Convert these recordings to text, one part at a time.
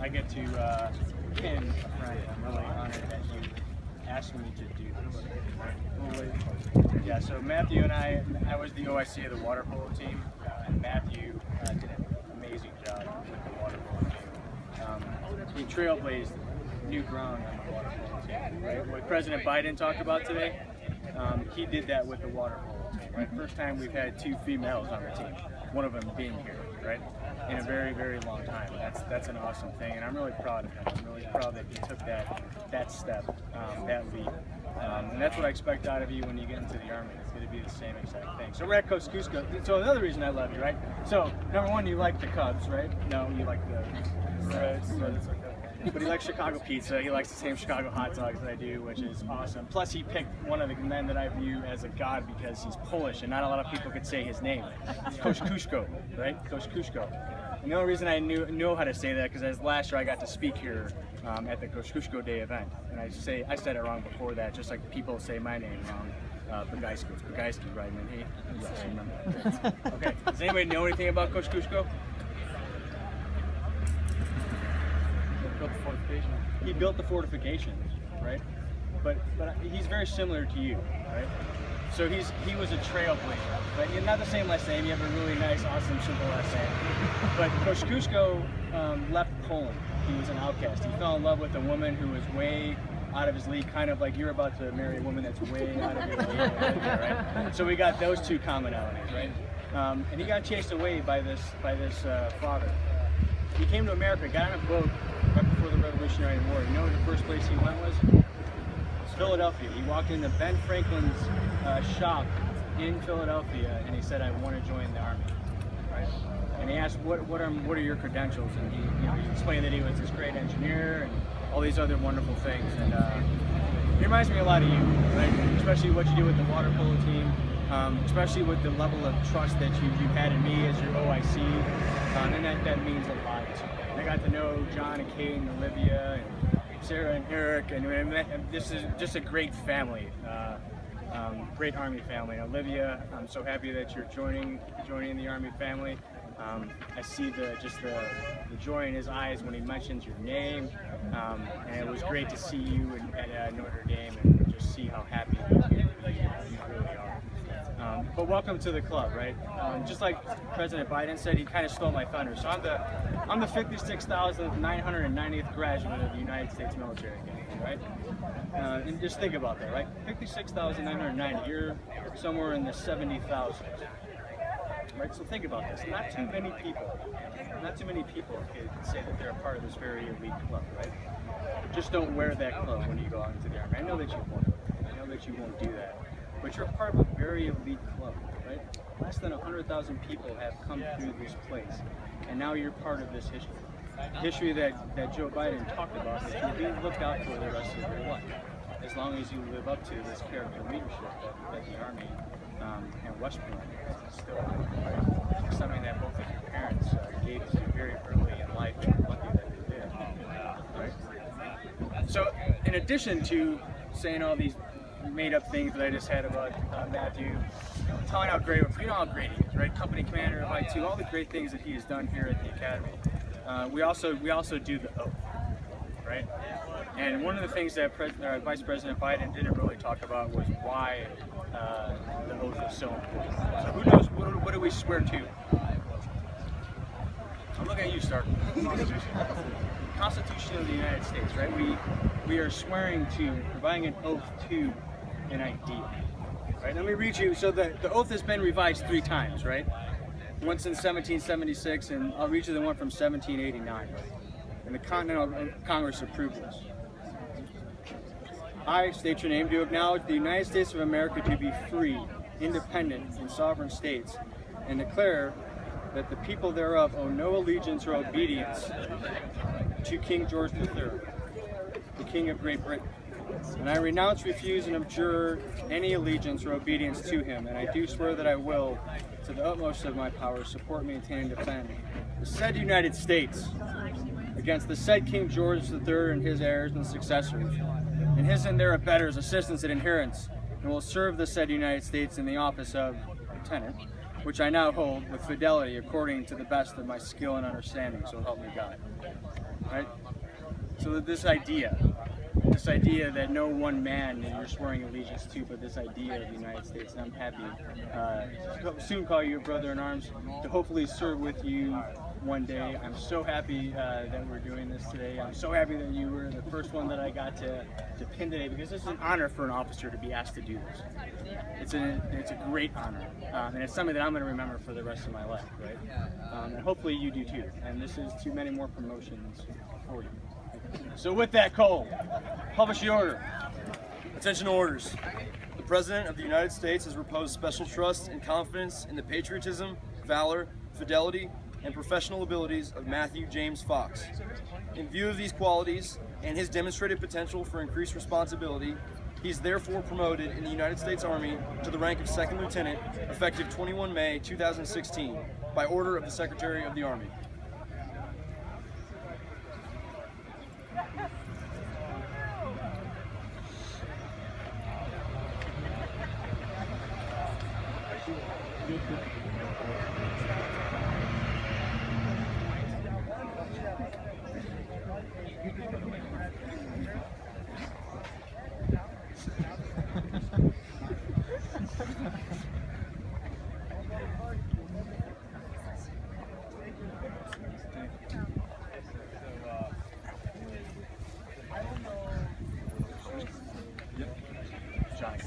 I get to pin a friend. I'm really honored that you asked me to do this. Yeah, so Matthew and I was the OIC of the water polo team, and Matthew did an amazing job with the water polo team. He trailblazed new ground on the water polo team, right? What President Biden talked about today, he did that with the water polo team, right? First time we've had 2 females on the team, one of them being here, right? In a very, very long time. That's an awesome thing, and I'm really proud of him. I'm really proud that he took that step, that leap. And that's what I expect out of you when you get into the Army. It's going to be the same exact thing. So we're at Kosciuszko. So another reason I love you, right? So number one, you like the Cubs, right? No, you like the Reds. But he likes Chicago pizza. He likes the same Chicago hot dogs that I do, which is awesome. Plus, he picked one of the men that I view as a god because he's Polish, and not a lot of people could say his name. It's Kosciuszko, right? Kosciuszko. And the only reason I know how to say that because as last year I got to speak here at the Kosciuszko Day event, and I said it wrong before that, just like people say my name wrong. Bagaiski. It's Bagaiski, right? And he, yes, I remember. Okay. Does anybody know anything about Kosciuszko? He built the fortifications, right? But he's very similar to you, right? So he was a trailblazer, right? You're not the same last name. You have a really nice, awesome, simple last name. But Kosciuszko left Poland. He was an outcast. He fell in love with a woman who was way out of his league, kind of like you're about to marry a woman that's way out of your league, right? So we got those 2 commonalities, right? And he got chased away by this father. He came to America, got on a boat right before the Revolutionary War. You know where the first place he went was? It's Philadelphia. He walked into Ben Franklin's shop in Philadelphia, and he said, "I want to join the Army." Right? And he asked, "What are your credentials?" And he explained that he was this great engineer and all these other wonderful things. And he reminds me a lot of you, right? Especially what you do with the water polo team. Especially with the level of trust that you've had in me as your OIC, and that means a lot to me. I got to know John and Kate and Olivia and Sarah and Eric, and this is just a great family, great Army family. And Olivia, I'm so happy that you're joining the Army family. I see the joy in his eyes when he mentions your name, and it was great to see you at Notre Dame and just see how happy you really are. But welcome to the club, right? Just like President Biden said, he kind of stole my thunder. So I'm the 56,990th graduate of the United States Military Academy, right? And just think about that, right? 56,990. You're somewhere in the 70,000s, right? So think about this. Not too many people can say that they're a part of this very elite club, right? Just don't wear that club when you go out into the Army. I know that you won't. I know that you won't do that. But you're part of a very elite club, right? Less than 100,000 people have come through this place, and now you're part of this history. History that Joe Biden talked about that you'll be looked out for the rest of your life, as long as you live up to this character leadership that the Army and West Point still have, right? Something that both of your parents gave to you very early in life, and you're lucky that they did, right? So, in addition to saying all these made-up things that I just had about Matthew, telling how great, how great he is, right? Company commander of I-2, all the great things that he has done here at the academy. We also do the oath, right? And one of the things that Vice President Biden didn't really talk about was why the oath is so important. So who knows, what do we swear to? I'm looking at you, Stark. Constitution of the United States, right? We are swearing to, providing an oath to an idea, right? Let me read you. So the oath has been revised 3 times, right? Once in 1776, and I'll read you the one from 1789. And the Continental Congress approved this. I state your name, do acknowledge the United States of America to be free, independent, and sovereign states, and declare that the people thereof owe no allegiance or obedience to King George III, the King of Great Britain. And I renounce, refuse, and abjure any allegiance or obedience to him, and I do swear that I will, to the utmost of my power, support, maintain, and defend the said United States against the said King George III and his heirs and successors, and his and their abettors, assistants, and adherents, and will serve the said United States in the office of Lieutenant, which I now hold with fidelity according to the best of my skill and understanding, so help me God. right? So this idea that no one man that you're swearing allegiance to, but this idea of the United States, and I'm happy to soon call you a brother in arms, to hopefully serve with you one day. I'm so happy that we're doing this today. I'm so happy that you were the first one that I got to pin today, because this is an honor for an officer to be asked to do this. It's a great honor, and it's something that I'm going to remember for the rest of my life, right? And hopefully you do too. And this is too many more promotions for you. So with that, Cole, publish the order. Attention orders. The President of the United States has reposed special trust and confidence in the patriotism, valor, fidelity, and professional abilities of Matthew James Fox. In view of these qualities and his demonstrated potential for increased responsibility, he is therefore promoted in the United States Army to the rank of Second Lieutenant, effective 21 May 2016, by order of the Secretary of the Army. Johnny.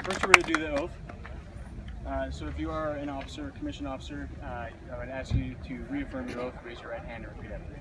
First, we're going to do the oath. So if you are an officer, commissioned officer, I would ask you to reaffirm your oath, raise your right hand, and repeat after me.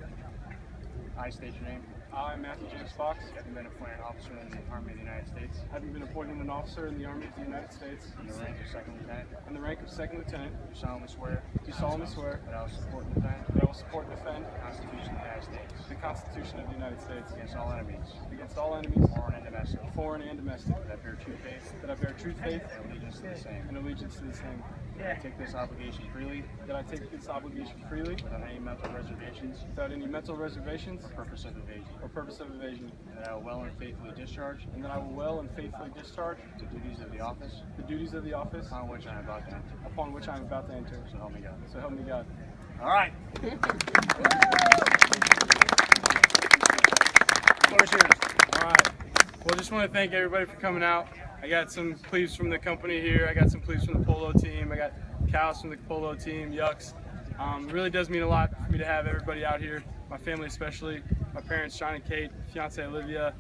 I state your name. I, Matthew James Fox, Having been appointed officer in the Army of the United States, having been appointed an officer in the Army of the United States, in the rank of Second Lieutenant, in the rank of Second Lieutenant, do solemnly swear do solemnly swear that I will support and defend that I will support and defend the Constitution of the United States the Constitution of the United States against all enemies, against all enemies, foreign and domestic, foreign and domestic, that I bear true faith that I bear true faith and allegiance to the same, and allegiance to the same, that I take this obligation freely that I take this obligation freely without any mental reservations without any mental reservations or purpose of evasion, or purpose of evasion, and that I will well and faithfully discharge and that I will well and faithfully discharge the duties of the office the duties of the office upon which I am about to enter. upon which I am about to enter. So help me God. So help me God. All right. Floor is yours. All right. Well, I just want to thank everybody for coming out. I got some plebes from the company here. I got some plebes from the polo team. I got cows from the polo team, Yucks. It really does mean a lot for me to have everybody out here, my family especially, my parents, Sean and Kate, fiance Olivia,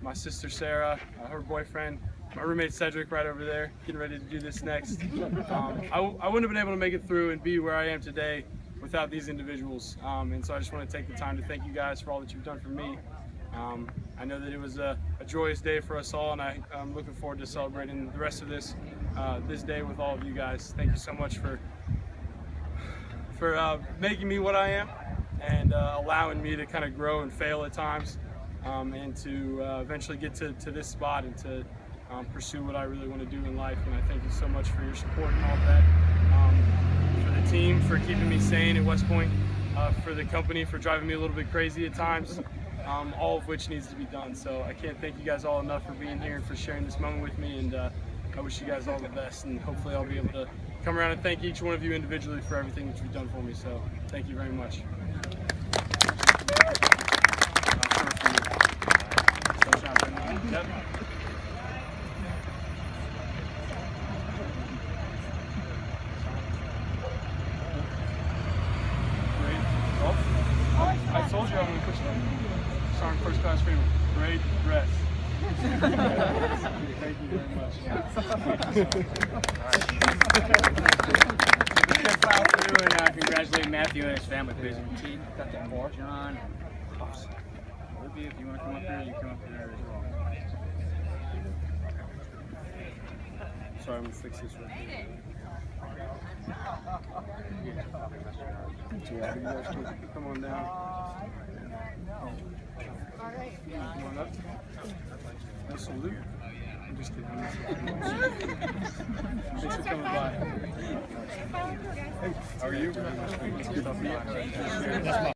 my sister Sarah, her boyfriend, my roommate Cedric right over there, getting ready to do this next. I wouldn't have been able to make it through and be where I am today without these individuals. And so I just want to take the time to thank you guys for all that you've done for me. I know that it was a joyous day for us all, and I'm looking forward to celebrating the rest of this day with all of you guys. Thank you so much for making me what I am and allowing me to kind of grow and fail at times, and to eventually get to this spot and to pursue what I really want to do in life. And I thank you so much for your support and all of that. For the team, for keeping me sane at West Point, for the company, for driving me a little bit crazy at times. All of which needs to be done. So I can't thank you guys all enough for being here and for sharing this moment with me, and I wish you guys all the best, and hopefully I'll be able to come around and thank each one of you individually for everything that you've done for me. So thank you very much. Yep. Great. Oh, I told you I'm going to push that. Sergeant First Class Freeman. Great rest. Thank you very much. And congratulate Matthew and his family, please. Keith, got that more. John, Olivia, if you want to come up here, you come up here as well. Sorry, I'm going to fix this right here. Yeah, you guys can come on down. the salute. I'm just kidding. Thanks for coming by. How are you?